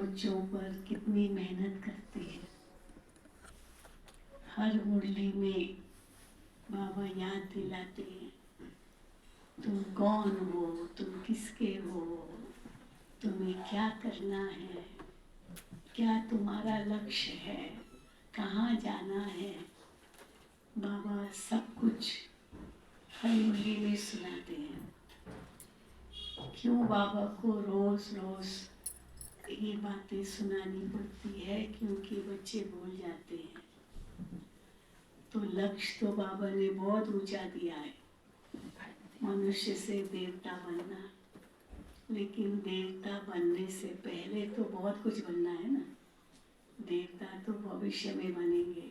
बच्चों पर कितनी मेहनत करते हैं। हर मुरली में बाबा याद दिलाते हैं, तुम कौन हो, तुम किसके हो, तुम्हें क्या करना है, क्या तुम्हारा लक्ष्य है, कहाँ जाना है। बाबा सब कुछ हर मुरली में सुनाते हैं। क्यों बाबा को रोज रोज ये बातें सुनानी पड़ती है? क्योंकि बच्चे भूल जाते हैं। तो लक्ष्य तो बाबा ने बहुत ऊंचा दिया है, मनुष्य से देवता बनना। लेकिन देवता बनने से पहले तो बहुत कुछ बनना है ना। देवता तो भविष्य में बनेंगे,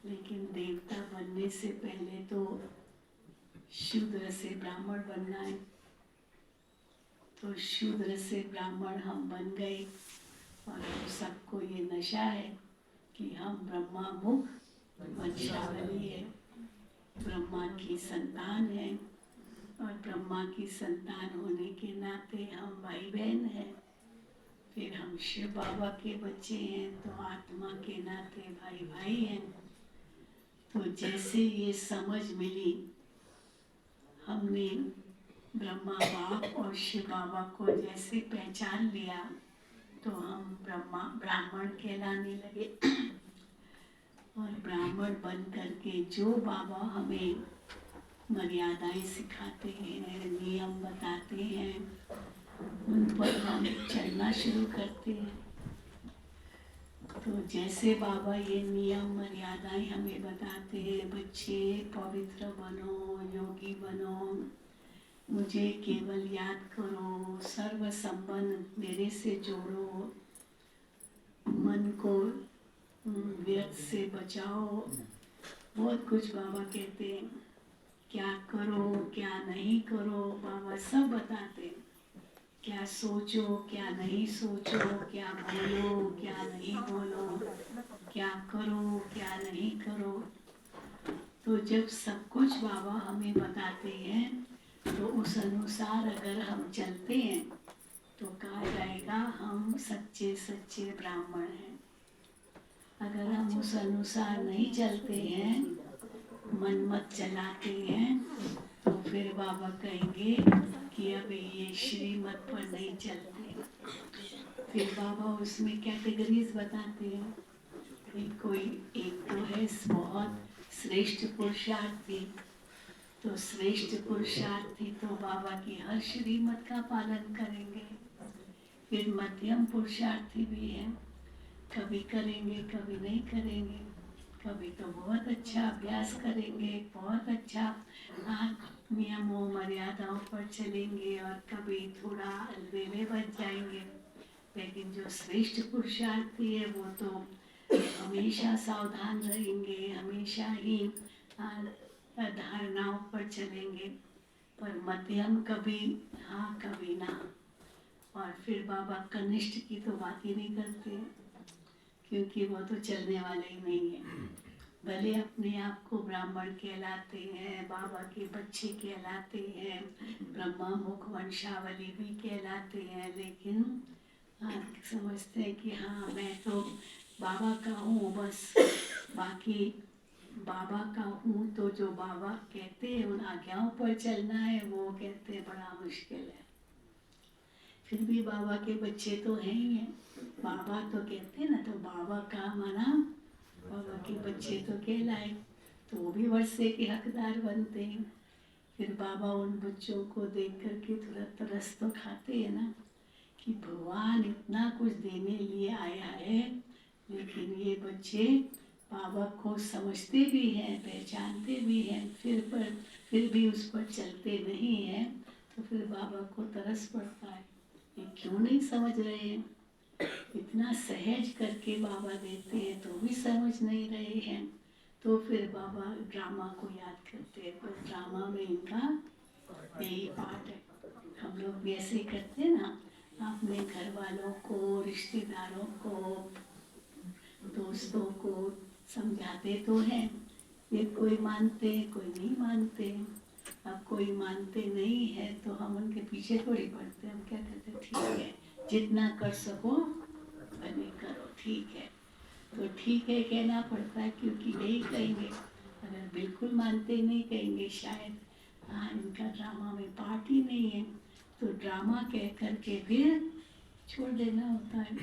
लेकिन देवता बनने से पहले तो शूद्र से ब्राह्मण बनना है। तो शूद्र से ब्राह्मण हम बन गए और हम सबको ये नशा है कि हम ब्रह्मा मुख वंशावली है, ब्रह्मा की संतान है। और ब्रह्मा की संतान होने के नाते हम भाई बहन हैं। फिर हम शिव बाबा के बच्चे हैं तो आत्मा के नाते भाई भाई हैं। तो जैसे ये समझ मिली, हमने ब्रह्मा बाप और शिव बाबा को जैसे पहचान लिया, तो हम ब्राह्मण कहलाने लगे। और ब्राह्मण बन करके जो बाबा हमें मर्यादाएं सिखाते हैं, नियम बताते हैं, उन पर हम चलना शुरू करते हैं। तो जैसे बाबा ये नियम मर्यादाएं हमें बताते हैं, बच्चे पवित्र बनो, योगी बनो, मुझे केवल याद करो, सर्व संबंध मेरे से जोड़ो, मन को व्यर्थ से बचाओ, बहुत कुछ बाबा कहते हैं। क्या करो क्या नहीं करो बाबा सब बताते हैं। क्या सोचो क्या नहीं सोचो, क्या बोलो क्या नहीं बोलो, क्या करो क्या नहीं करो। तो जब सब कुछ बाबा हमें बताते हैं, तो उस अनुसार अगर हम चलते हैं तो कहा जाएगा हम सच्चे सच्चे ब्राह्मण हैं। अगर हम उस अनुसार नहीं चलते हैं, मन मत चलाते हैं, तो फिर बाबा कहेंगे कि अब ये श्रीमत पर नहीं चलते। फिर बाबा उसमें कैटेगरीज बताते हैं कि कोई एक तो है बहुत श्रेष्ठ पुरुषार्थी। तो श्रेष्ठ पुरुषार्थी तो बाबा की हर श्रीमत का पालन करेंगे। फिर मध्यम पुरुषार्थी भी है, कभी करेंगे कभी नहीं करेंगे, कभी तो बहुत अच्छा अभ्यास करेंगे, बहुत अच्छा नियमों मर्यादाओं पर चलेंगे, और कभी थोड़ा अलबेले बच जाएंगे। लेकिन जो श्रेष्ठ पुरुषार्थी है वो तो हमेशा सावधान रहेंगे, हमेशा ही धारणाओं पर चलेंगे। पर मध्यम कभी हाँ कभी ना। और फिर बाबा कनिष्ठ की तो बात ही नहीं करते, क्योंकि वो तो चलने वाले ही नहीं है। भले अपने आप को ब्राह्मण कहलाते हैं, बाबा के बच्चे कहलाते हैं, ब्रह्मा मुख वंशावली भी कहलाते हैं, लेकिन समझते हैं कि हाँ मैं तो बाबा का हूँ बस, बाकी बाबा का हूँ। तो जो बाबा कहते हैं उन आज्ञाओं पर चलना है, वो कहते हैं बड़ा मुश्किल है। फिर भी बाबा के बच्चे तो हैं ही हैं। बाबा तो कहते हैं ना, तो बाबा का माना बाबा के बच्चे तो कहलाए, तो वो भी वर्षे के हकदार बनते हैं। फिर बाबा उन बच्चों को देख करके थोड़ा तरस तो खाते हैं ना, कि भगवान इतना कुछ देने लिए आया है, लेकिन ये बच्चे बाबा को समझते भी हैं, पहचानते भी हैं, फिर भी उस पर चलते नहीं हैं। तो फिर बाबा को तरस पड़ता है, ये क्यों नहीं समझ रहे हैं। इतना सहज करके बाबा देते हैं तो भी समझ नहीं रहे हैं। तो फिर बाबा ड्रामा को याद करते हैं, तो ड्रामा में इनका यही पार्ट है। हम लोग भी ऐसे ही करते हैं ना, अपने घर वालों को, रिश्तेदारों को, दोस्तों को समझाते तो हैं, ये कोई मानते कोई नहीं मानते। अब कोई मानते नहीं है तो हम उनके पीछे थोड़ी पड़ते हैं। हम क्या कहते हैं, ठीक है जितना कर सको ठीक है। तो ठीक है कहना पड़ता है, क्योंकि नहीं कहेंगे, अगर बिल्कुल मानते ही नहीं कहेंगे शायद हाँ इनका ड्रामा में पार्ट ही नहीं है, तो ड्रामा कह करके फिर छोड़ देना होता है।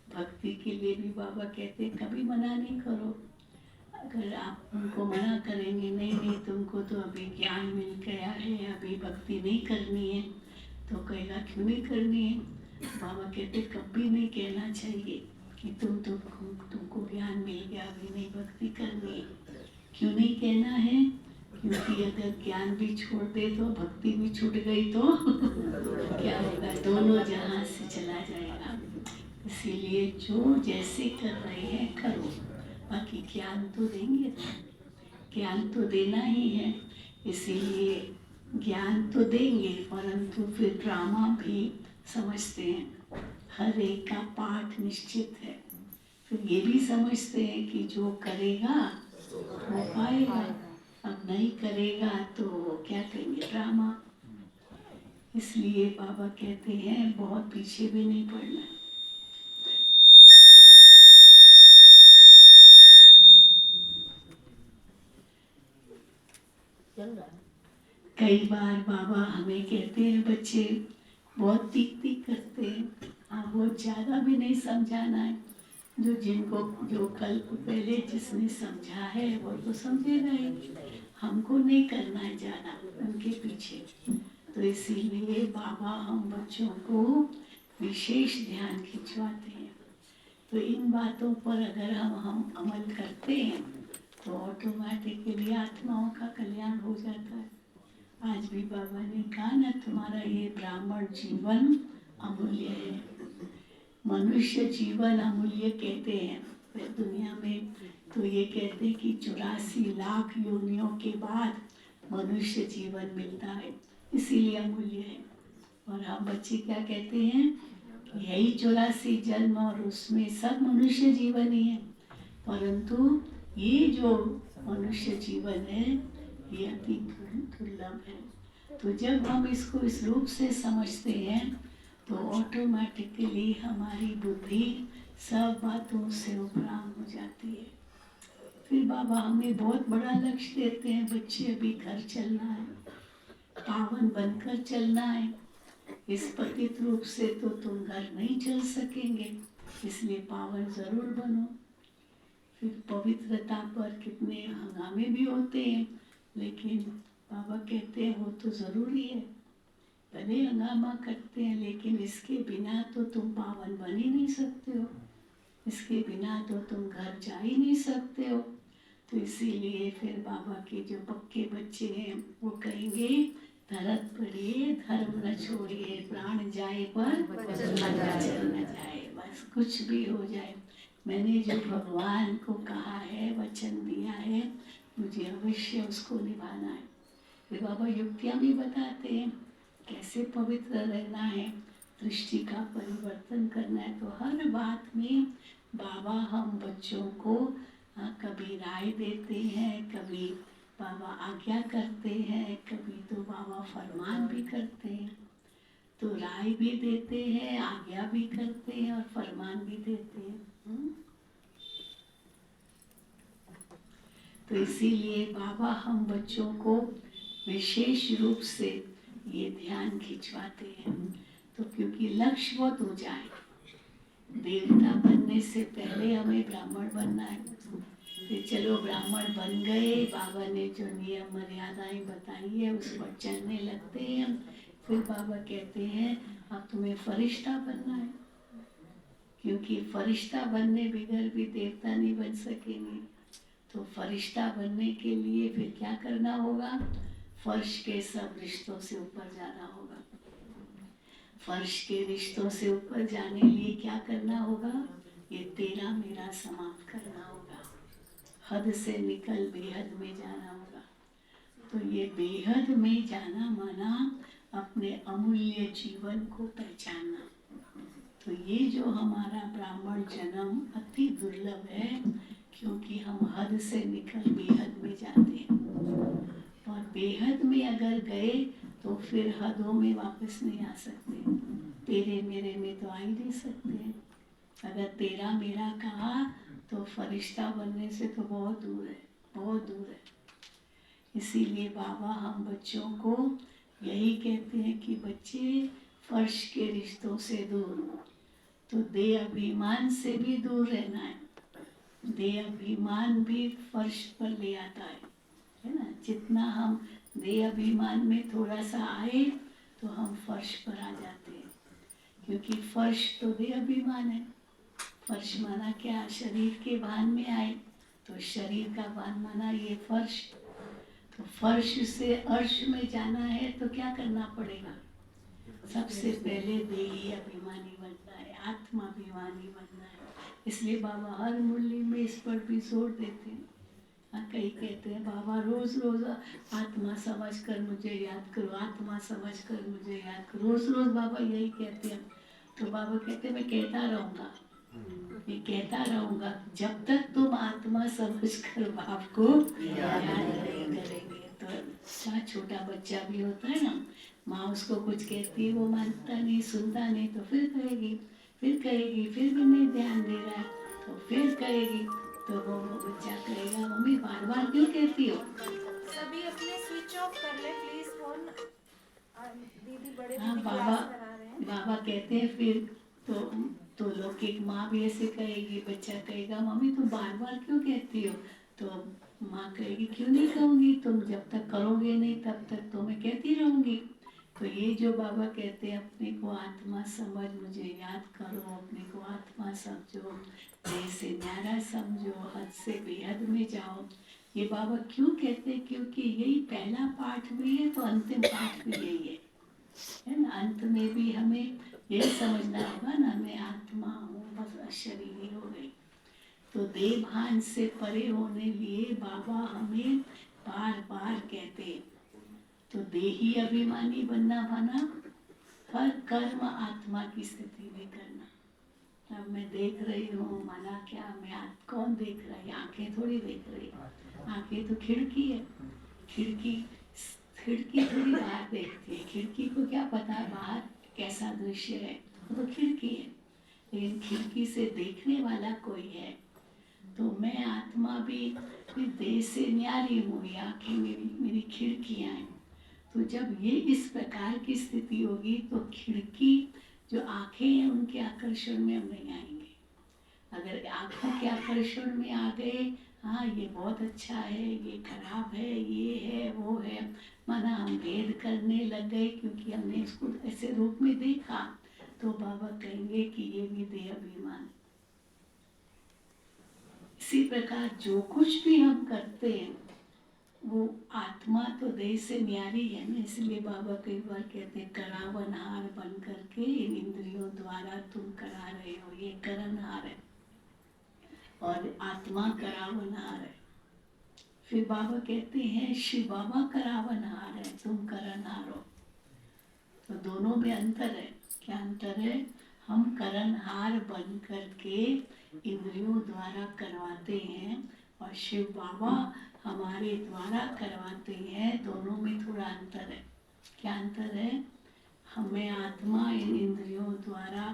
भक्ति के लिए भी बाबा कहते हैं कभी मना नहीं करो। अगर आप उनको मना करेंगे नहीं नहीं तुमको तो अभी ज्ञान मिल गया है, अभी भक्ति नहीं करनी है, तो कहेगा क्यों नहीं करनी है। बाबा कहते कभी नहीं कहना चाहिए कि तुमको ज्ञान मिल गया, अभी नहीं भक्ति करनी है। क्यों नहीं कहना है? क्योंकि अगर ज्ञान भी छोड़ दे तो भक्ति भी छूट गई तो क्या होगा, दोनों जहां से चला जाएगा। इसीलिए जो जैसे कर रहे हैं करो, बाकी ज्ञान तो देंगे, ज्ञान तो देना ही है। इसीलिए ज्ञान तो देंगे, परंतु फिर ड्रामा भी समझते हैं, हर एक का पाठ निश्चित है। फिर ये भी समझते हैं कि जो करेगा वो पाएगा, अब नहीं करेगा तो क्या करेंगे, ड्रामा। इसलिए बाबा कहते हैं बहुत पीछे भी नहीं पड़ना। कई बार बाबा हमें कहते हैं बच्चे बहुत तीख तीख करते हैं, आप बहुत ज़्यादा भी नहीं समझाना है। जो कल पहले जिसने समझा है वो तो समझेगा ही, हमको नहीं करना है ज़्यादा उनके पीछे। तो इसीलिए बाबा हम बच्चों को विशेष ध्यान खिंचवाते हैं। तो इन बातों पर अगर हम अमल करते हैं तो ऑटोमेटिकली आत्माओं का कल्याण हो जाता है। आज भी बाबा ने कहा ना, तुम्हारा ये ब्राह्मण जीवन अमूल्य है। मनुष्य जीवन अमूल्य कहते हैं फिर दुनिया में, तो ये कहते हैं कि 84 लाख योनियों के बाद मनुष्य जीवन मिलता है, इसीलिए अमूल्य है। और हम बच्चे क्या कहते हैं, यही 84 जन्म और उसमें सब मनुष्य जीवन ही है, परंतु ये जो मनुष्य जीवन है ये अति दुर्लभ है। तो जब हम इसको इस रूप से समझते हैं तो ऑटोमेटिकली हमारी बुद्धि सब बातों से उपराम हो जाती है। फिर बाबा हमें बहुत बड़ा लक्ष्य देते हैं, बच्चे अभी घर चलना है, पावन बनकर चलना है। इस पतित रूप से तो तुम घर नहीं चल सकेंगे, इसलिए पावन जरूर बनो। फिर पवित्रता पर कितने हंगामे भी होते हैं, लेकिन बाबा कहते हैं वो तो जरूरी है। भले हंगामा करते हैं लेकिन इसके बिना तो तुम पावन बन ही नहीं सकते हो, इसके बिना तो तुम घर जा ही नहीं सकते हो। तो इसीलिए फिर बाबा के जो पक्के बच्चे हैं वो कहेंगे धरत पड़िए धर्म न छोड़िए, प्राण जाए पर वचन न जाए। बस कुछ भी हो जाए, मैंने जो भगवान को कहा है, वचन दिया है, मुझे अवश्य उसको निभाना है। फिर बाबा युक्तियाँ भी बताते हैं कैसे पवित्र रहना है, दृष्टि का परिवर्तन करना है। तो हर बात में बाबा हम बच्चों को कभी राय देते हैं, कभी बाबा आज्ञा करते हैं, कभी तो बाबा फरमान भी करते हैं। तो राय भी देते हैं, आज्ञा भी करते हैं और फरमान भी देते हैं। तो इसीलिए बाबा हम बच्चों को विशेष रूप से ये ध्यान खिंचवाते हैं। तो क्योंकि लक्ष्य बहुत हो जाए, देवता बनने से पहले हमें ब्राह्मण बनना है। फिर चलो ब्राह्मण बन गए, बाबा ने जो नियम मर्यादाएं बताई है उस पर चलने लगते हैं। फिर बाबा कहते हैं अब तुम्हें फरिश्ता बनना है, क्योंकि फरिश्ता बनने बगैर भी देवता नहीं बन सकेंगे। तो फरिश्ता बनने के लिए फिर क्या करना होगा, फर्श के सब रिश्तों से ऊपर जाना होगा। फर्श के रिश्तों से ऊपर जाने लिए क्या करना होगा, ये तेरा मेरा समाप्त करना होगा, हद से निकल बेहद में जाना होगा। तो ये बेहद में जाना माना अपने अमूल्य जीवन को पहचानना। तो ये जो हमारा ब्राह्मण जन्म अति दुर्लभ है, क्योंकि हम हद से निकल बेहद में जाते हैं, और बेहद में अगर गए तो फिर हदों में वापस नहीं आ सकते, तेरे मेरे में तो आ ही नहीं सकते हैं। अगर तेरा मेरा कहा तो फरिश्ता बनने से तो बहुत दूर है, बहुत दूर है। इसीलिए बाबा हम बच्चों को यही कहते हैं कि बच्चे फर्श के रिश्तों से दूर हो। तो देह अभिमान से भी दूर रहना है। देह अभिमान भी फर्श पर ले आता है ना। जितना हम देह अभिमान में थोड़ा सा आए तो हम फर्श पर आ जाते हैं, क्योंकि फर्श तो देह अभिमान है। फर्श माना क्या? शरीर के भान में आए तो शरीर का भान माना ये फर्श। तो फर्श से अर्श में जाना है तो क्या करना पड़ेगा? सबसे पहले देही अभिमानी बनना है, आत्माभिमानी बनना है। इसलिए बाबा हर मुरली में इस पर भी जोर देते हैं। कई कहते हैं बाबा रोज रोज आत्मा समझ कर मुझे याद करो, आत्मा समझ कर मुझे याद करो। रोज रोज बाबा यही कहते हैं। तो बाबा कहते हैं मैं कहता रहूँगा, मैं कहता रहूँगा जब तक तुम आत्मा समझ कर बाप को याद नहीं करेंगे। तो छोटा बच्चा भी होता है ना, माँ उसको कुछ कहती है, वो मानता नहीं, सुनता नहीं, तो फिर कहेगी, फिर कहेगी, फिर भी नहीं ध्यान दे रहा है तो फिर कहेगी। तो वो बच्चा कहेगा मम्मी बार बार क्यों कहती हो? सभी अपने स्विच ऑफ कर ले प्लीज फोन। दीदी बड़े हाँ, दीदी बाबा क्लास करा रहे हैं। बाबा कहते हैं फिर तो लौकिक माँ भी ऐसे कहेगी, बच्चा कहेगा मम्मी तुम बार बार क्यों कहती हो? तो माँ कहेगी क्यों नहीं कहूँगी, तुम जब तक करोगे नहीं तब तक तो मैं कहती रहूँगी। तो ये जो बाबा कहते हैं अपने को आत्मा समझ मुझे याद करो, अपने को आत्मा समझो, देह से न्यारा समझो, हद से बेहद में जाओ। ये बाबा क्यों कहते हैं? क्योंकि यही पहला पाठ भी है तो अंतिम पाठ भी यही है ना। अंत में भी हमें यही समझना होगा ना, मैं आत्मा हूँ, बस शरीर हो गई। तो देह भान से परे होने लिए बाबा हमें बार बार कहते हैं। तो देही अभिमानी बनना बना हर कर्म आत्मा की स्थिति में करना। अब मैं देख रही हूँ माना क्या, मैं कौन देख रहा है? आंखें थोड़ी देख रही, आंखें तो खिड़की है। खिड़की खिड़की थोड़ी बाहर देखती है, खिड़की को क्या पता बाहर कैसा दृश्य है, वो तो खिड़की है। लेकिन खिड़की से देखने वाला कोई है। तो मैं आत्मा भी देह से न्यारी हूँ, आंखें मेरी खिड़कियाँ हैं। तो जब ये इस प्रकार की स्थिति होगी तो खिड़की जो आंखें हैं उनके आकर्षण में हम नहीं आएंगे। अगर आंखों के आकर्षण में आ गए, हाँ ये बहुत अच्छा है, ये खराब है, ये है, वो है, माना हम भेद करने लग गए क्योंकि हमने इसको ऐसे रूप में देखा, तो बाबा कहेंगे कि ये भी देह अभिमान। इसी प्रकार जो कुछ भी हम करते हैं वो आत्मा तो देह से न्यारी है ना। इसलिए बाबा कई बार कहते हैं करावनहार बन करके इन इंद्रियों द्वारा तुम करा रहे हो, ये करनहार है और आत्मा करावनहार है। फिर बाबा कहते हैं शिव बाबा करावनहार है, तुम करनहार हो। तो दोनों में अंतर है। क्या अंतर है? हम करनहार बन करके इंद्रियों द्वारा करवाते हैं और शिव बाबा हमारे द्वारा करवाते हैं। दोनों में थोड़ा अंतर है। क्या अंतर है? हमें आत्मा इन इंद्रियों द्वारा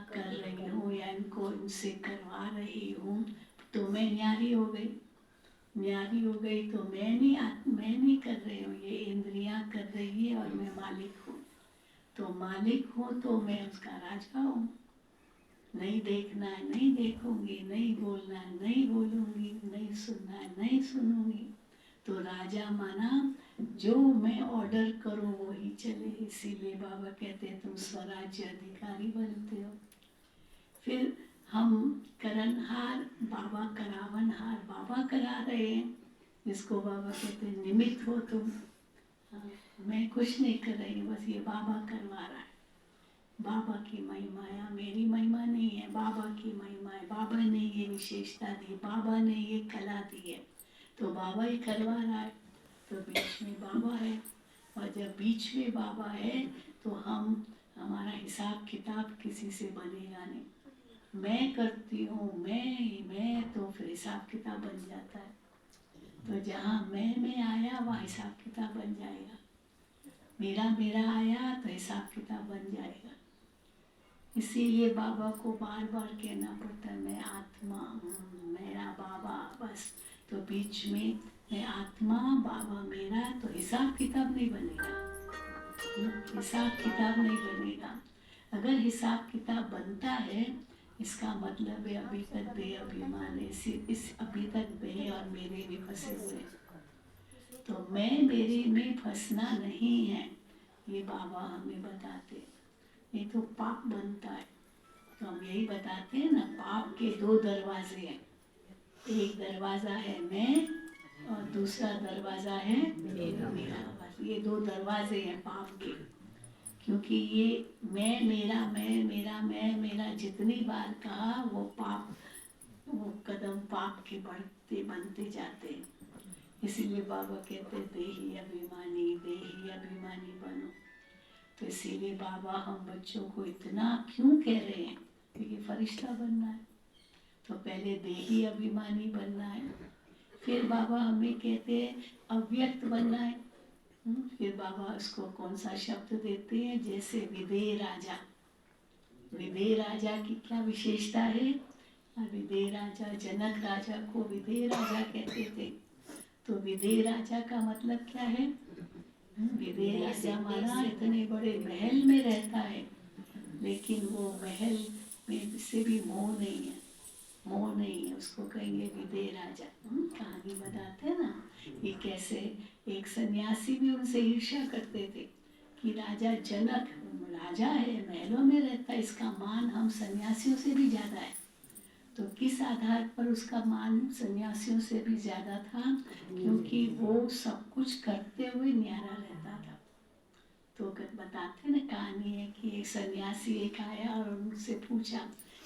कर रही हूँ या इनको इनसे करवा रही हूँ तो मैं न्यारी हो गई। न्यारी हो गई तो मैं नहीं कर रही हूँ, ये इंद्रियां कर रही है और मैं मालिक हूँ। तो मालिक हूँ तो मैं उसका राजा हूँ। नहीं देखना है नहीं देखूंगी, नहीं बोलना है नहीं बोलूंगी, नहीं सुनना है नहीं सुनूंगी। तो राजा माना जो मैं ऑर्डर करूँ वो ही चले। इसीलिए बाबा कहते हैं तुम स्वराज्य अधिकारी बनते हो। फिर हम करनहार, बाबा करावनहार, बाबा करा रहे हैं। जिसको बाबा कहते हैं निमित्त हो तुम। मैं कुछ नहीं कर रही, बस ये बाबा करवा रहा है। बाबा की महिमा है, मेरी महिमा नहीं है, बाबा की महिमा है। बाबा ने ये विशेषता दी, बाबा ने ये कला दी है, तो बाबा ही करवा रहा है। तो बीच में बाबा है और जब बीच में बाबा है तो हमारा हिसाब किताब किसी से बनेगा नहीं। मैं करती हूँ, मैं तो फिर हिसाब किताब बन जाता है। तो जहाँ मैं आया वहाँ हिसाब किताब बन जाएगा। मेरा आया तो हिसाब किताब बन जाएगा। इसीलिए बाबा को बार बार कहना पड़ता है, मैं आत्मा हूँ, मेरा बाबा, बस। तो बीच में मैं आत्मा, बाबा मेरा, तो हिसाब किताब नहीं बनेगा। हिसाब किताब नहीं बनेगा। अगर हिसाब किताब बनता है, इसका मतलब है अभी तक बे अभिमान है, इस अभी तक बे और मेरे में फंसे हुए। तो मैं मेरे में फंसना नहीं है, ये बाबा हमें बताते। नहीं तो पाप बनता है। तो हम यही बताते हैं ना, पाप के दो दरवाजे हैं। एक दरवाजा है मैं और दूसरा दरवाजा है मेरा। बस ये दो दरवाजे हैं पाप के। क्योंकि ये मैं मेरा जितनी बार कहा, वो पाप, वो कदम पाप के बढ़ते बनते जाते हैं। इसीलिए बाबा कहते देही अभिमानी बनो। तो इसीलिए बाबा हम बच्चों को इतना क्यों कह रहे हैं, क्योंकि फरिश्ता बनना है। तो पहले देही अभिमानी बनना है, फिर बाबा हमें कहते हैं अव्यक्त बनना है। फिर बाबा उसको कौन सा शब्द देते हैं, जैसे विदेह राजा। विदेह राजा की क्या विशेषता है? विदेह राजा, जनक राजा को विदेह राजा कहते थे। तो विदेह राजा का मतलब क्या है? विदेह राजा हमारा इतने बड़े महल में रहता है, लेकिन वो महल में से भी मोह नहीं है, मोह नहीं है, उसको कहेंगे विदेह राजा। कहानी बताते हैं ना, ये कैसे एक सन्यासी भी उनसे ईर्ष्या करते थे कि राजा जनक राजा है, महलों में रहता है, इसका मान हम सन्यासियों से भी ज्यादा है। तो किस आधार पर उसका मान सन्यासियों से भी ज्यादा था? क्योंकि वो सब कुछ करते हुए न्यारा रहता था। तो बताते ना, कहानी है कि एक सन्यासी एक आया और उनसे पूछा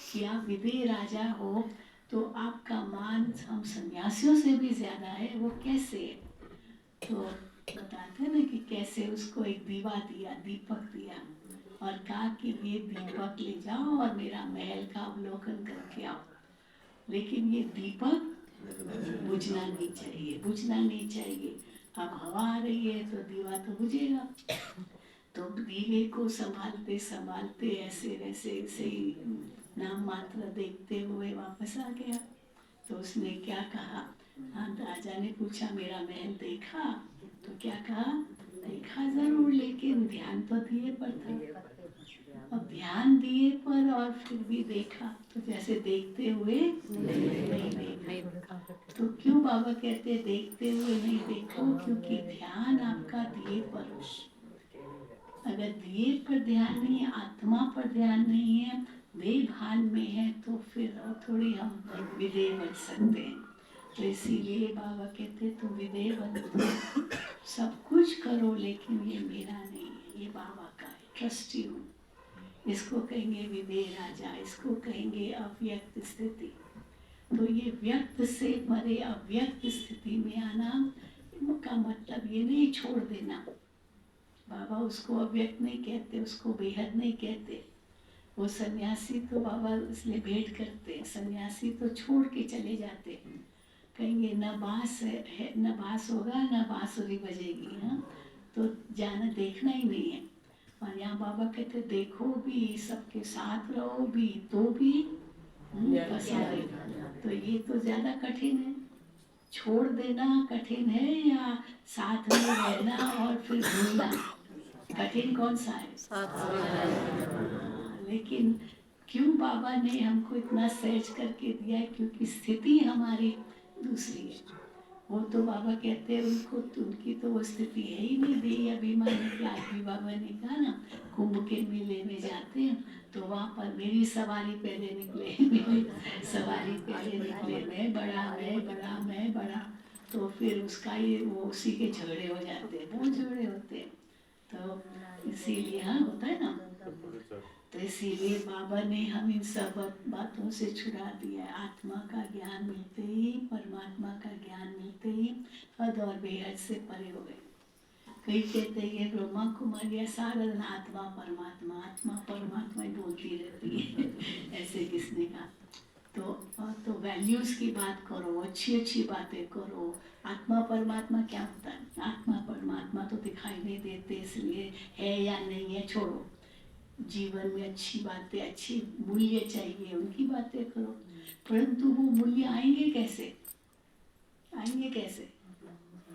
कि आप विदेह राजा हो, तो आपका मान हम सन्यासियों से भी ज्यादा है, वो कैसे? तो बताते ना कि कैसे उसको एक दीवा दिया, दीपक दिया, और कहा कि ये दीपक ले जाओ और मेरा महल का अवलोकन करके आओ। लेकिन ये दीपक बुझना नहीं चाहिए, बुझना नहीं चाहिए। अब हवा आ रही है तो दीवा तो बुझेगा। तो दीवे को संभालते संभालते ऐसे वैसे ऐसे ही नाम मात्र देखते हुए वापस आ गया। तो उसने क्या कहा? हाँ, राजा ने पूछा मेरा महल देखा? तो क्या कहा? देखा जरूर, लेकिन ध्यान तो दिए पर था। अब ध्यान दिए पर और फिर भी देखा, तो जैसे देखते हुए नहीं देखा। तो क्यों बाबा कहते देखते हुए नहीं देखो? क्योंकि ध्यान आपका दिए पर हो। अगर दिए पर ध्यान नहीं है, आत्मा पर ध्यान नहीं है, वे भान में है, तो फिर थोड़ी हम विदेह बन सकते हैं। तो इसीलिए बाबा कहते तुम विदेह बनो, सब कुछ करो, लेकिन ये मेरा नहीं है, ये बाबा का है, ट्रस्टी हूँ। इसको कहेंगे विदेह राजा, इसको कहेंगे अव्यक्त स्थिति। तो ये व्यक्त से परे अव्यक्त स्थिति में आना का मतलब ये नहीं छोड़ देना। बाबा उसको अव्यक्त नहीं कहते, उसको बेहद नहीं कहते। वो सन्यासी तो बाबा इसलिए भेंट करते हैं, सन्यासी तो छोड़ के चले जाते हैं। कहेंगे न बांस है, न बांस होगा, न बांसुरी बजेगी। हाँ, तो जाना देखना ही नहीं है। और यहाँ बाबा कहते देखो भी, सबके साथ रहो भी, तो भी पसंद। तो ये तो ज्यादा कठिन है। छोड़ देना कठिन है, या साथ में रहना और फिर भूलना? कठिन कौन सा है? लेकिन क्यों बाबा ने हमको इतना सहज करके दिया है? क्योंकि स्थिति हमारी दूसरी है। वो तो बाबा कहते हैं उनको, उनकी तो वो स्थिति है ही नहीं। देही अभिमानी की आज भी बाबा ने कहा ना, कुंभ के मेले में जाते हैं तो वहाँ पर मेरी सवारी पहले निकले, मेरी सवारी पहले निकले, मैं बड़ा। तो फिर उसका ये वो उसी के झगड़े हो जाते हैं, बहुत झगड़े होते हैं। तो इसीलिए हाँ होता है ना। तो इसीलिए बाबा ने हम इन सब बातों से छुड़ा दिया है। आत्मा का ज्ञान मिलते ही, परमात्मा का ज्ञान मिलते ही हद और बेहद से परे हो गए। कई कहते हैं ब्रह्मा कुमारिया सारा दिन आत्मा परमात्मा ही बोलती रहती है। ऐसे किसने कहा? तो वैल्यूज की बात करो, अच्छी अच्छी बातें करो। आत्मा परमात्मा क्या होता है? आत्मा परमात्मा तो दिखाई नहीं देते, इसलिए है या नहीं है छोड़ो। जीवन में अच्छी बातें, अच्छी मूल्य चाहिए, उनकी बातें करो। परंतु वो मूल्य आएंगे कैसे? आएंगे कैसे?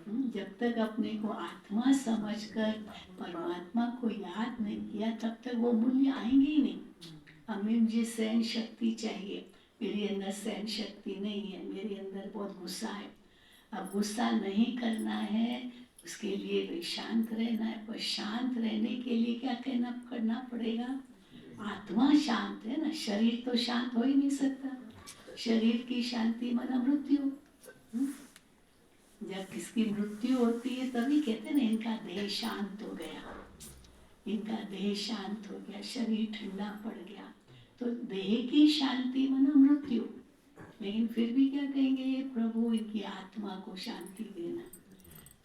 जब तक अपने को आत्मा समझकर परमात्मा को याद नहीं किया, तब तक वो मूल्य आएंगे ही नहीं। हमें मुझे सहन शक्ति चाहिए, मेरे अंदर सहन शक्ति नहीं है, मेरे अंदर बहुत गुस्सा है। अब गुस्सा नहीं करना है, उसके लिए भी शांत रहना है। पर शांत रहने के लिए क्या करना पड़ेगा? आत्मा शांत है ना, शरीर तो शांत हो ही नहीं सकता। शरीर की शांति माना मृत्यु। जब किसकी मृत्यु होती है तभी कहते हैं ना, इनका देह शांत हो गया, इनका देह शांत हो गया, शरीर ठंडा पड़ गया। तो देह की शांति माना मृत्यु। लेकिन फिर भी क्या कहेंगे, प्रभु इनकी आत्मा को शांति देना।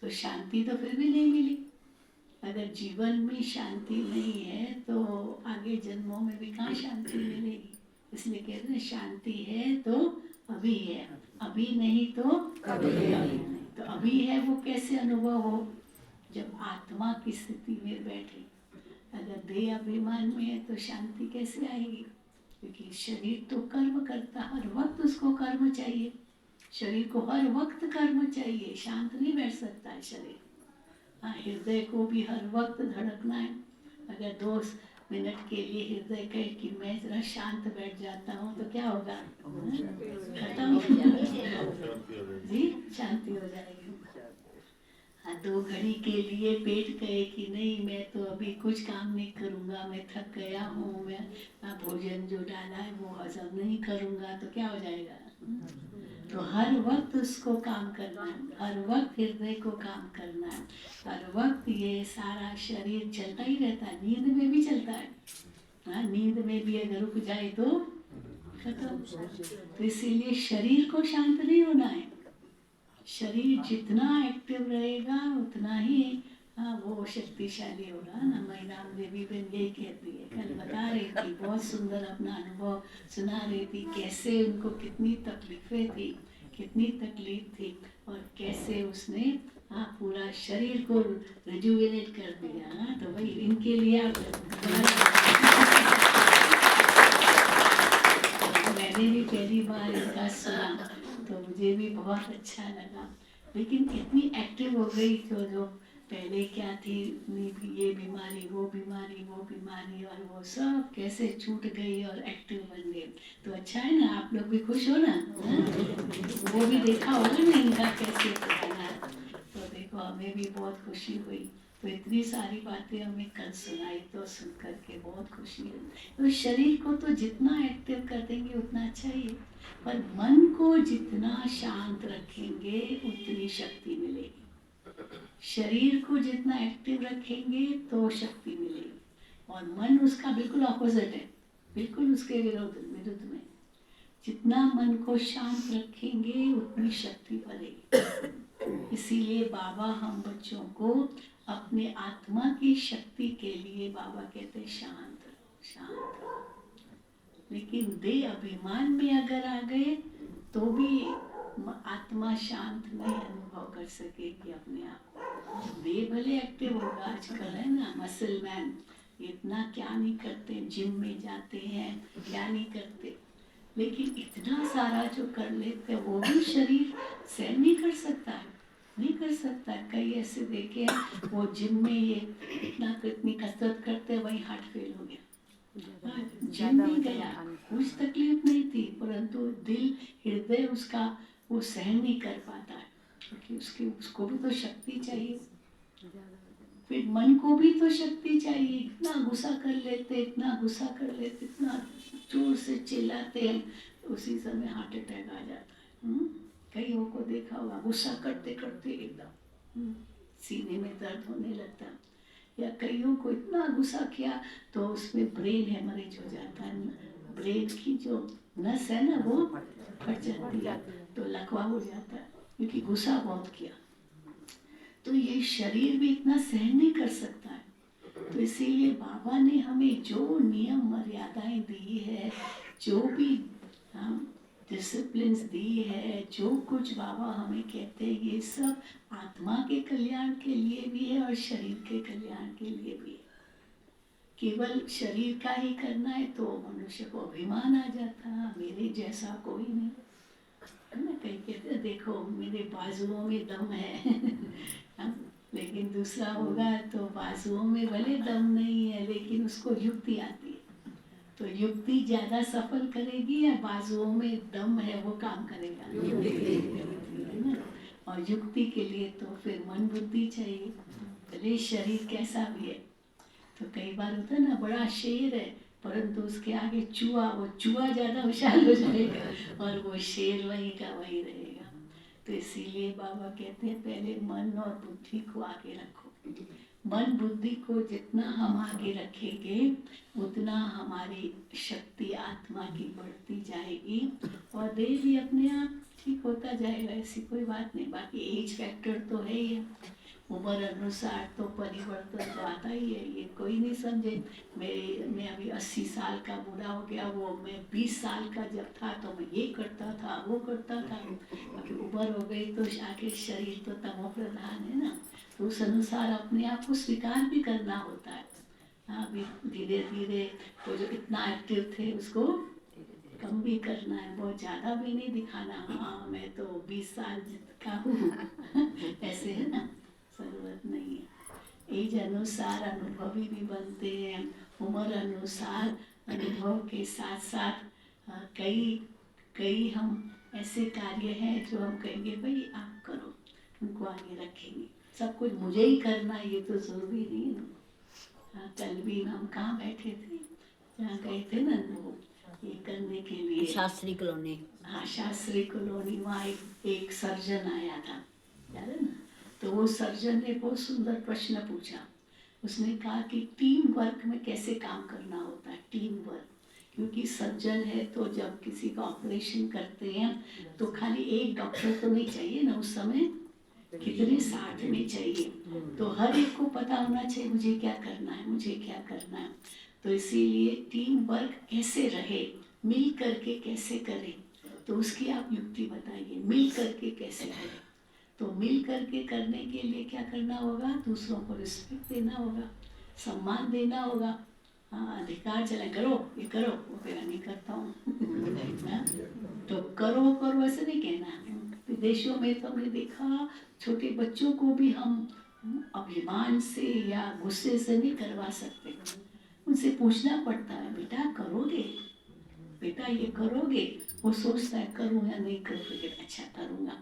तो शांति तो फिर भी नहीं मिली। अगर जीवन में शांति नहीं है तो आगे जन्मों में भी कहाँ शांति मिलेगी। इसलिए कहते हैं शांति है तो अभी है, अभी नहीं तो कभी नहीं। तो अभी है वो कैसे अनुभव हो? जब आत्मा की स्थिति में बैठे। अगर देह अभिमान में है तो शांति कैसे आएगी? क्योंकि शरीर तो कर्म करता, हर वक्त उसको कर्म चाहिए। शरीर को हर वक्त कर्म चाहिए, शांत नहीं बैठ सकता है शरीर। हाँ, हृदय को भी हर वक्त धड़कना है। अगर 2 मिनट के लिए हृदय कहे कि मैं जरा शांत बैठ जाता हूँ तो क्या होगा? खत्म जी, शांति हो जाएगी। हाँ, 2 घड़ी के लिए पेट कहे कि नहीं मैं तो अभी कुछ काम नहीं करूँगा, मैं थक गया हूँ, मैं भोजन जो डाला है वो हजम नहीं करूँगा, तो क्या हो जाएगा? तो हर वक्त उसको काम करना है, हर वक्त हृदय को काम करना है, हर वक्त ये सारा शरीर चलता ही रहता है, नींद में भी चलता है। हाँ, नींद में भी अगर रुक जाए तो खत्म। तो इसीलिए शरीर को शांत नहीं होना है। शरीर जितना एक्टिव रहेगा उतना ही वो शक्तिशाली होगा ना। महिराम देवी बहन यही कहती है, कल बता रही थी, बहुत सुंदर अपना अनुभव सुना रही थी, कैसे उनको कितनी तकलीफें थी, कितनी तकलीफ थी, और कैसे उसने पूरा शरीर को रिजुविनेट कर दिया। तो भाई इनके लिए मैंने भी पहली बार इनका सुना तो मुझे भी बहुत अच्छा लगा। लेकिन इतनी एक्टिव हो गई जो पहले क्या थी, ये बीमारी वो बीमारी वो बीमारी, और वो सब कैसे छूट गई और एक्टिव बन गई। तो अच्छा है ना, आप लोग भी खुश हो ना? वो भी देखा होगा ना इनका कैसे बना। तो देखो हमें भी बहुत खुशी हुई। तो इतनी सारी बातें हमें कल सुनाई तो सुन करके बहुत खुशी हुई। तो शरीर को तो जितना एक्टिव कर देंगे उतना अच्छा ही है, पर मन को जितना शांत रखेंगे उतनी शक्ति मिलेगी। शरीर को जितना एक्टिव रखेंगे तो शक्ति मिलेगी, और मन उसका बिल्कुल ऑपोजिट है, बिल्कुल उसके विरुद्ध में। जितना मन को शांत रखेंगे उतनी शक्ति बढ़ेगी। इसीलिए बाबा हम बच्चों को अपने आत्मा की शक्ति के लिए बाबा कहते हैं शांत रहो, शांत रहो। लेकिन देह अभिमान में अगर आ गए तो भी आत्मा शांत नहीं अनुभव कर सकेगी अपने आप को। देह भले एक्टिव होगा, आजकल है ना मसल मैन, इतना क्या नहीं करते, जिम में जाते हैं, क्या नहीं करते, लेकिन इतना सारा जो कर लेते वो भी शरीर सहन नहीं कर सकता है, नहीं कर सकता। कई ऐसे देखे हैं वो जिम में ये इतनी कसरत करते वही हार्ट फेल हो गया। जिम में गया, कुछ तकलीफ नहीं थी, परंतु दिल हृदय उसका वो सहन नहीं कर पाता है, क्योंकि उसको भी तो शक्ति चाहिए। फिर मन को भी तो शक्ति चाहिए। इतना गुस्सा कर लेते, इतना गुस्सा कर लेते, इतना जोर से चिल्लाते हैं, तो उसी समय हार्ट अटैक आ जाता है। कईयों को देखा होगा गुस्सा करते करते एकदम सीने में दर्द होने लगता, या कईयों को इतना गुस्सा किया तो उसमें ब्रेन हेमरेज हो जाता है, ब्रेन की जो नस है ना वो फट जाती है, तो लकवा हो जाता है, क्योंकि गुस्सा बहुत किया। तो ये शरीर भी इतना सहन नहीं कर सकता है। तो इसीलिए बाबा ने हमें जो नियम मर्यादाएं दी है, जो भी डिसिप्लिन्स दी है, जो कुछ बाबा हमें कहते हैं, ये सब आत्मा के कल्याण के लिए भी है और शरीर के कल्याण के लिए भी है। केवल शरीर का ही करना है तो मनुष्य को अभिमान आ जाता, मेरे जैसा कोई नहीं है ना। कहीं कहते देखो मेरे बाजुओं में दम है लेकिन दूसरा होगा तो बाजुओं में भले दम नहीं है लेकिन उसको युक्ति आती है, तो युक्ति ज्यादा सफल करेगी या बाजुओं में दम है वो काम करेगा? है ना। और युक्ति के लिए तो फिर मन बुद्धि चाहिए, भले शरीर कैसा भी है। तो कई बार होता है ना, बड़ा शेर है परंतु उसके आगे चूहा, वो चूहा ज्यादा होशियार हो जाएगा और वो शेर वही का वही रहेगा। तो इसीलिए बाबा कहते हैं पहले मन और बुद्धि को आगे रखो। मन बुद्धि को जितना हम आगे रखेंगे उतना हमारी शक्ति आत्मा की बढ़ती जाएगी और देह भी अपने आप ठीक होता जाएगा, ऐसी कोई बात नहीं। बाकी एज फैक्टर तो है ही है, उम्र अनुसार तो परिवर्तन तो आता ही है, ये कोई नहीं समझे। मैं अभी 80 साल का बूढ़ा हो गया, वो मैं 20 साल का जब था तो मैं ये करता था वो करता था। अभी उम्र हो गई तो आगे शरीर तो तमो प्रधान है ना, तो उस अनुसार अपने आप को स्वीकार भी करना होता है। हाँ, अभी धीरे धीरे वो जो इतना एक्टिव थे उसको कम भी करना है, बहुत ज़्यादा भी नहीं दिखाना, हाँ मैं तो 20 साल का हूँ ऐसे है ना, जरूरत नहीं है। एज अनुसार अनुभवी भी बनते हैं, उम्र अनुसार अनुभव के साथ साथ कई हम ऐसे कार्य हैं जो हम कहेंगे भाई आप करो, उनको आगे रखेंगे। सब कुछ मुझे ही करना ये तो जरूरी नहीं है ना। कल भी हम कहाँ बैठे थे, जहाँ गए थे ना वो ये करने के लिए, शास्त्री कॉलोनी। हाँ शास्त्री कॉलोनी, वहाँ एक सर्जन आया था, याद है ना। तो वो सर्जन ने बहुत सुंदर प्रश्न पूछा। उसने कहा कि टीम वर्क में कैसे काम करना होता है, टीम वर्क। क्योंकि सर्जन है तो जब किसी का ऑपरेशन करते हैं तो खाली एक डॉक्टर तो नहीं चाहिए ना, उस समय कितने साथ में चाहिए, तो हर एक को पता होना चाहिए मुझे क्या करना है, मुझे क्या करना है। तो इसीलिए टीम वर्क कैसे रहे, मिल करके कैसे करें, तो उसकी आप युक्ति बताइए, मिल करके कैसे करें। तो मिल करके करने के लिए क्या करना होगा, दूसरों को रिस्पेक्ट देना होगा, सम्मान देना होगा। हाँ, अधिकार चला करो ये करो, वो मेरा नहीं करता हूँ तो करो करो ऐसे नहीं कहना। विदेशों में तो हमने देखा छोटे बच्चों को भी हम अभिमान से या गुस्से से नहीं करवा सकते, उनसे पूछना पड़ता है बेटा करोगे, बेटा ये करोगे, वो सोचता है करूँ या नहीं करूँ, फिर अच्छा करूँगा।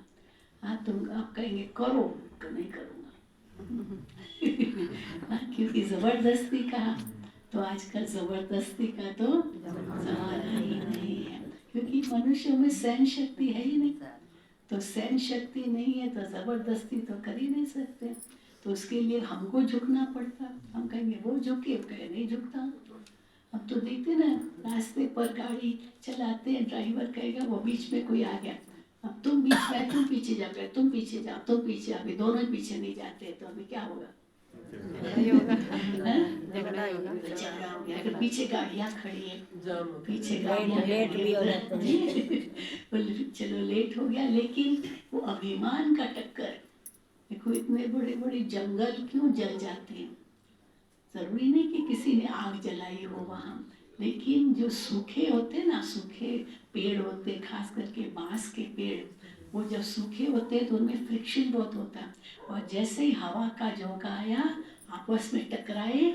हाँ तुम आप कहेंगे करो तो नहीं करूँगा क्योंकि जबरदस्ती कहा, तो आजकल जबरदस्ती का तो जमाना ही नहीं है, क्योंकि मनुष्यों में सहन शक्ति है ही नहीं। तो सहन शक्ति नहीं है तो जबरदस्ती तो कर ही नहीं सकते, तो उसके लिए हमको झुकना पड़ता। हम कहेंगे वो झुके, वो कहे नहीं झुकता। अब तो देखते ना रास्ते पर गाड़ी चलाते हैं, ड्राइवर कहेगा वो बीच में कोई आ गया, अब तुम बीच में, तुम पीछे जा, तुम पीछे जाओ, तुम पीछे, अभी दोनों ही पीछे नहीं जाते, तो अभी क्या होगा, झगड़ा हो गया। फिर पीछे गाड़ियाँ खड़ी है, पीछे गाड़ियाँ लेट भी हो जाते हैं चलो लेट हो गया, लेकिन वो अभिमान का टक्कर। देखो इतने बड़े बड़े जंगल क्यों जल जाते हैं, जरूरी नहीं कि किसी ने आग जलाई हो वहाँ, लेकिन जो सूखे होते ना, सूखे पेड़ होते, खास करके बांस के पेड़, वो जब सूखे होते हैं तो उनमें फ्रिक्शन बहुत होता है, और जैसे ही हवा का झोंका आया आपस में टकराए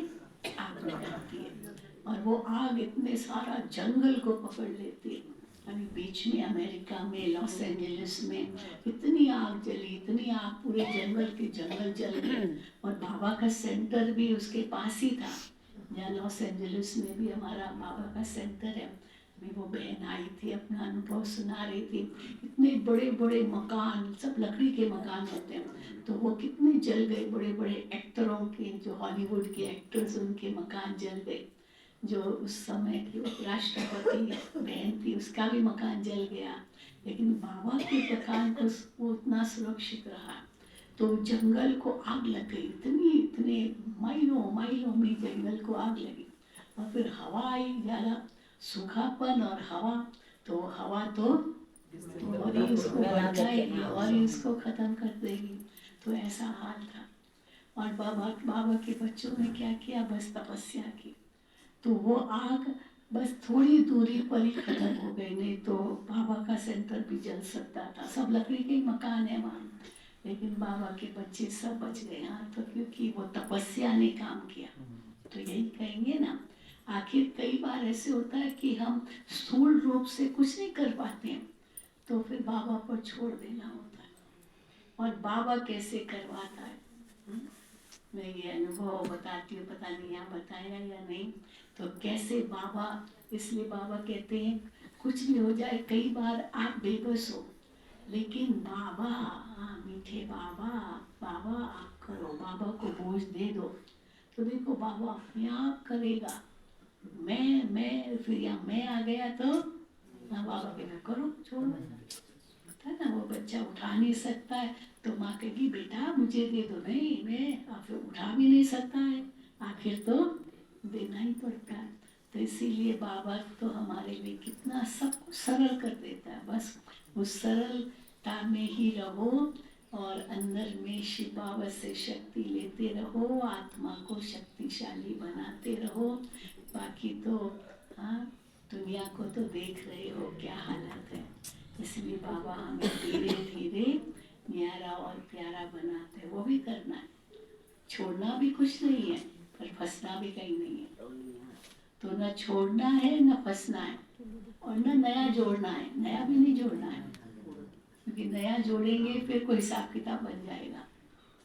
आग लग जाती है, और वो आग इतने सारा जंगल को पकड़ लेती है। अभी बीच में अमेरिका में लॉस एंजलिस में इतनी आग जली, इतनी आग, पूरे जंगल के जंगल जल गए, और बाबा का सेंटर भी उसके पास ही था, जहाँ लॉस एंजलिस में भी हमारा बाबा का सेंटर है। अभी वो बहन आई थी, अपना अनुभव सुना रही थी, इतने बड़े बड़े मकान, सब लकड़ी के मकान होते हैं, तो वो कितने जल गए, बड़े बड़े एक्टरों के, जो हॉलीवुड के एक्टर्स, उनके मकान जल गए। जो उस समय की राष्ट्रपति बहन थी उसका भी मकान जल गया, लेकिन बाबा के मकान को वो उतना सुरक्षित रहा। तो जंगल को आग लग गई, इतने माइलों माइलों में जंगल को आग लगी, और फिर हवा आई, ज़्यादा सूखापन और हवा, तो हवा तो और ही उसको भड़काएगी और ही उसको खत्म कर देगी। तो ऐसा हाल था। और बाबा के बच्चों ने क्या किया, बस तपस्या की, तो वो आग बस थोड़ी दूरी पर ही खत्म हो गई, नहीं तो बाबा का सेंटर भी जल सकता था। सब लकड़ी के ही मकान है वहाँ, लेकिन बाबा के बच्चे सब बच गए। हाँ, तो क्योंकि वो तपस्या ने काम किया। तो यही कहेंगे ना, आखिर कई बार ऐसे होता है कि हम स्थूल रूप से कुछ नहीं कर पाते हैं, तो फिर बाबा पर छोड़ देना होता है। और बाबा कैसे करवाता है, मैं ये अनुभव बताती हूँ, पता नहीं यहाँ बताया या नहीं। तो कैसे बाबा, इसलिए बाबा कहते हैं कुछ भी हो जाए, कई बार आप बेबस हो, लेकिन बाबा, मीठे बाबा, बाबा आप करो, बाबा को बोझ दे दो, तो देखो बाबा अपने आप करेगा। मैं फिर या मैं आ गया तो ना, बाबा कहना करो, छोड़ो, है ना। वो बच्चा उठा नहीं सकता है तो माँ कहेगी बेटा मुझे दे दो, नहीं मैं, फिर उठा भी नहीं सकता है, आखिर तो देना ही पड़ता है। तो इसीलिए बाबा तो हमारे लिए कितना सब कुछ सरल कर देता है। बस उस सरलता में ही रहो और अंदर में शिव बाबा से शक्ति लेते रहो, आत्मा को शक्तिशाली बनाते रहो। बाकी तो हाँ, दुनिया को तो देख रहे हो क्या हालत है। इसलिए बाबा हमें धीरे धीरे न्यारा और प्यारा बनाते हैं। वो भी करना है, छोड़ना भी कुछ नहीं है, पर फंसना भी कहीं नहीं है। तो न छोड़ना है न फंसना है, और न नया जोड़ना है, नया भी नहीं जोड़ना है, क्योंकि नया जोड़ेंगे फिर कोई हिसाब किताब बन जाएगा।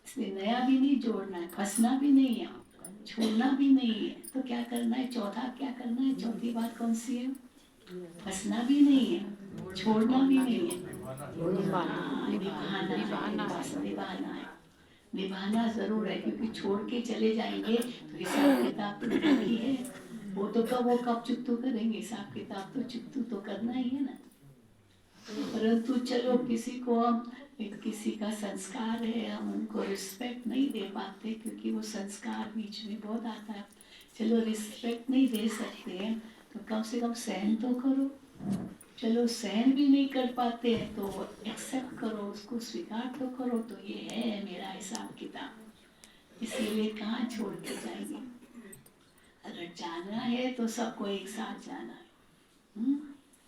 इसलिए नया भी नहीं जोड़ना है, फंसना भी नहीं है, छोड़ना भी नहीं है। तो क्या करना है, चौथा क्या करना है, चौथी बात कौन सी है, फंसना भी नहीं है, छोड़ना भी नहीं है, निभाना है। निभाना जरूर है, क्योंकि छोड़ के चले जाएंगे तो हिसाब किताब तो बाकी है। वो कब चुकतू करेंगे, हिसाब किताब तो चुकतू तो करना ही है ना। परंतु चलो किसी को हम, किसी का संस्कार है, हम उनको रिस्पेक्ट नहीं दे पाते, क्योंकि वो संस्कार बीच में बहुत आता है। चलो रिस्पेक्ट नहीं दे सकते हैं तो कम से कम सहन तो करो। चलो सहन भी नहीं कर पाते हैं तो एक्सेप्ट करो, उसको स्वीकार तो करो। तो ये है मेरा हिसाब किताब। इसीलिए कहाँ छोड़ के जाएंगे। अगर जाना है तो सबको एक साथ जाना है।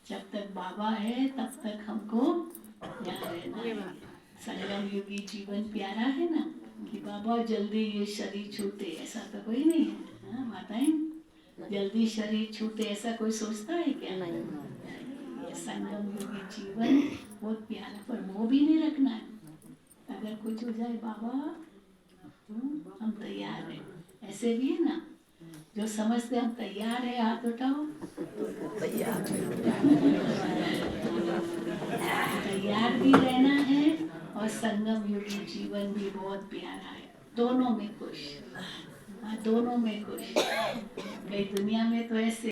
जब तक बाबा है तब तक हमको यहाँ रहना है। संगम युगी जीवन प्यारा है ना, कि बाबा जल्दी ये शरीर छूटे, ऐसा तो कोई नहीं है। हाँ माताएं, जल्दी शरीर छूटे ऐसा कोई सोचता है क्या? नहीं। ये संगम युगी जीवन बहुत प्यारा, पर वो भी नहीं रखना है। अगर कुछ हो जाए बाबा हम तैयार हैं, ऐसे भी है ना। जो समझते हम तैयार है, हाथ उठाओ। तैयार भी रहना है और संगम युगी जीवन भी बहुत प्यारा है। दोनों में खुश, हाँ दोनों में खुश। कई दुनिया में तो ऐसे